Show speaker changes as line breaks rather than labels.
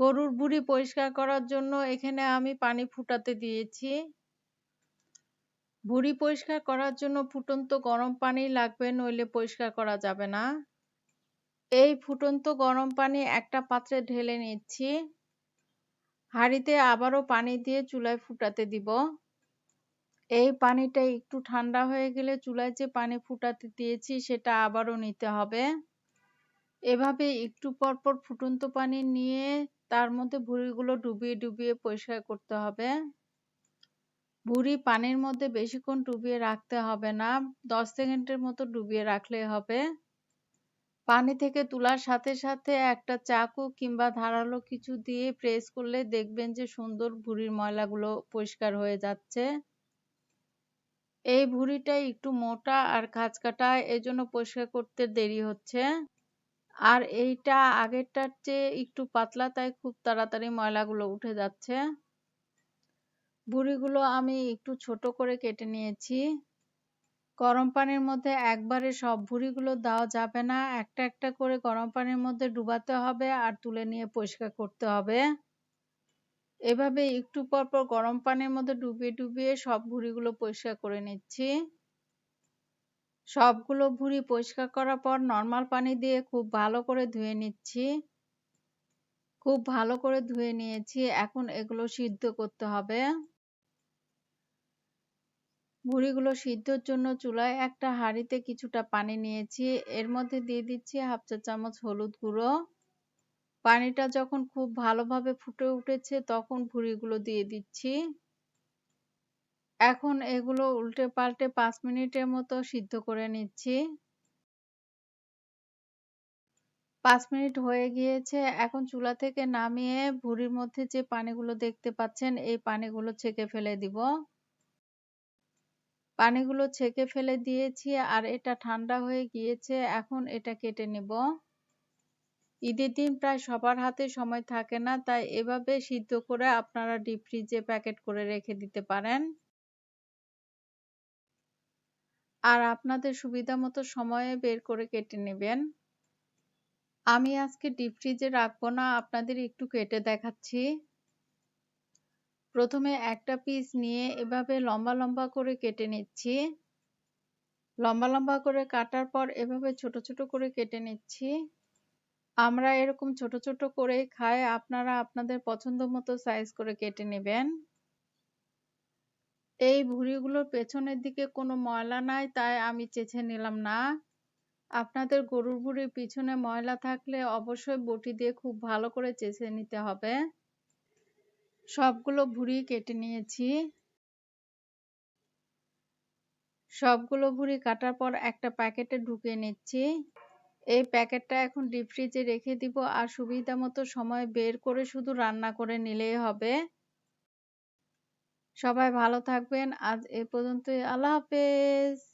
গরুর ভুঁড়ি পরিষ্কার করার জন্য এখানে আমি পানি ফুটাতে দিয়েছি। ভুঁড়ি পরিষ্কার করার জন্য ফুটন্ত গরম পানি লাগবে, নইলে পরিষ্কার করা যাবে না। এই ফুটন্ত গরম পানি একটা পাত্রে ঢেলে নিচ্ছি। হাঁড়িতে আবারও পানি দিয়ে চুলায় ফুটাতে দিব। এই পানিটা একটু ঠান্ডা হয়ে গেলে চুলায় যে পানি ফুটাতে দিয়েছি সেটা আবারও নিতে হবে। এভাবে একটু পর পর ফুটন্ত পানি নিয়ে তার মধ্যে ভুঁড়িগুলো ডুবিয়ে ডুবিয়ে পরিষ্কার করতে হবে। ভুঁড়ি পানির মধ্যে বেশিক্ষণ ডুবিয়ে রাখতে হবে না, 10 সেকেন্ডের মতো ডুবিয়ে রাখলেই হবে। পানি থেকে তোলার সাথে সাথে একটা চাকু কিংবা ধারালো কিছু দিয়ে প্রেস করলে দেখবেন যে সুন্দর ভুঁড়ির ময়লাগুলো পরিষ্কার হয়ে যাচ্ছে। এই ভুঁড়িটা একটু মোটা আর খাঁজকাটা, এজন্য পরিষ্কার করতে দেরি হচ্ছে। আর এইটা আগেরটার চেয়ে একটু পাতলা, তাই খুব তাড়াতাড়ি ময়লাগুলো উঠে যাচ্ছে। ভুঁড়িগুলো আমি একটু ছোট করে কেটে নিয়েছি। গরম পানির মধ্যে একবারে সব ভুঁড়িগুলো দেওয়া যাবে না, একটা একটা করে গরম পানির মধ্যে ডুবাতে হবে আর তুলে নিয়ে পরিষ্কার করতে হবে। এভাবে একটু পর পর গরম পানির মধ্যে ডুবিয়ে ডুবিয়ে সব ভুঁড়িগুলো পরিষ্কার করে নিচ্ছি। সবগুলো ভুঁড়ি পরিষ্কার করার পর নরমাল পানি দিয়ে খুব ভালো করে ধুয়ে নিচ্ছি। খুব ভালো করে ধুয়ে নিয়েছি, এখন এগুলো সিদ্ধ করতে হবে। ভুঁড়িগুলো সিদ্ধর জন্য চুলায় একটা হাঁড়িতে কিছুটা পানি নিয়েছি, এর মধ্যে দিয়ে দিচ্ছি 1/2 চা চামচ হলুদ গুঁড়ো। পানিটা যখন খুব ভালোভাবে ফুটে উঠেছে তখন ভুঁড়িগুলো দিয়ে দিচ্ছি। এখন এগুলো উল্টে পাল্টে 5 মিনিটের মতো সিদ্ধ করে নিচ্ছি। 5 মিনিট হয়ে গিয়েছে, এখন চুলা থেকে নামিয়ে ভুঁড়ির মধ্যে যে পানিগুলো দেখতে পাচ্ছেন এই পানিগুলো ছেঁকে ফেলে দিব। পানিগুলো ছেঁকে ফেলে দিয়েছি আর এটা ঠান্ডা হয়ে গিয়েছে, এখন এটা কেটে নেব। ঈদের দিন প্রায় সবার হাতে সময় থাকে না, তাই এভাবে সিদ্ধ করে আপনারা ডিপ ফ্রিজে প্যাকেট করে রেখে দিতে পারেন। আর আপনাদের সুবিধা মতো সময়ে বের করে কেটে নেবেন। আমি আজকে ডিপ ফ্রিজে রাখবো না, আপনাদের একটু কেটে দেখাচ্ছি। প্রথমে একটা পিস নিয়ে এভাবে লম্বা লম্বা করে কেটে নিচ্ছি। লম্বা লম্বা করে কাটার পর এভাবে ছোট ছোট করে কেটে নিচ্ছি। আমরা এরকম ছোট ছোট করেই খাই, আপনারা আপনাদের পছন্দ মতো সাইজ করে কেটে নেবেন। এই ভুঁড়িগুলোর পেছনের দিকে কোনো ময়লা নাই, তাই আমি চেঁছে নিলাম না। আপনাদের গরুর ভুঁড়ির পিছনে ময়লা থাকলে অবশ্যই বটি দিয়ে খুব ভালো করে চেঁছে নিতে হবে। সবগুলো ভুঁড়ি কেটে নিয়েছি। সবগুলো ভুঁড়ি কাটার পর একটা প্যাকেটে ঢুকিয়ে নিচ্ছি। এই প্যাকেটটা এখন ডিপ ফ্রিজে রেখে দিব আর সুবিধা মতো সময় বের করে শুধু রান্না করে নিলেই হবে। সবাই ভালো থাকবেন। আজ এ পর্যন্তই। আল্লাহ হাফেজ।